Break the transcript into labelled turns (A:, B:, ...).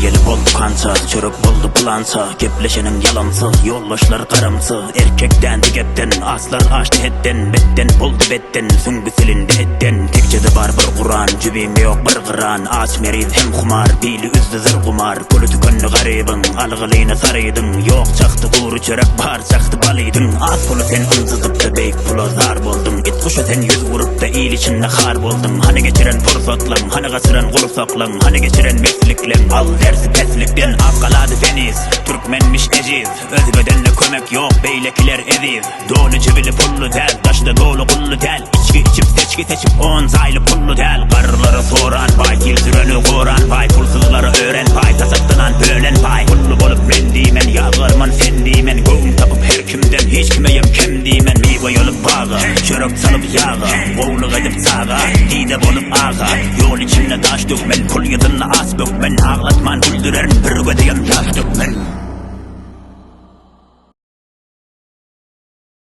A: gelip oldu kança, çörek boldu plança. Gepleşenin yalansız, yollaşlar karamsı. Erkekten digepten, aslar açtı hetten. Betten boldu betten, süngü silindi etten. Tekçede var bir Kur'an, cübim yok bir kıran. Aç meriz hem kumar, bili üzdü zır kumar. Pulü tükönlü garibin, algılıyna sarıydın. Yok çaktı kuru çörek, bar çaktı balıydın. Az pulu sen ınzızıp da beyk pulu zar boldun. İt kuşu sen yüz vurup da iyil içinde har boldun. Hani geçiren fursatlan, hani kaçıran kursaklan. Hani geçiren mesliklen, al dersi peslikten. Afgaladı feniz, Türkmenmiş eciz. Özbedenle kömek yok, beylekiler eziz. Dolu cibili pullu tel, taşta dolu kullu tel. İçki içip seçki seçip on saylı pullu tel. Karıları soran pay, tilsüreni koran pay. Pulsuzları öğren pay, tasaktınan bölen pay. Pullu bolup ben dimen, yağırman sen dimen. Göğün tapıp her kimden hiç kime yem kem dimen. Meyve yolup bağa, çörek salıp yağa. Oğluk edip sağa, dide bolup ağa. Yol içinde taş dökmen, pul yadınla as bökmen. Ağlatman güldüren bir gödeyen yaş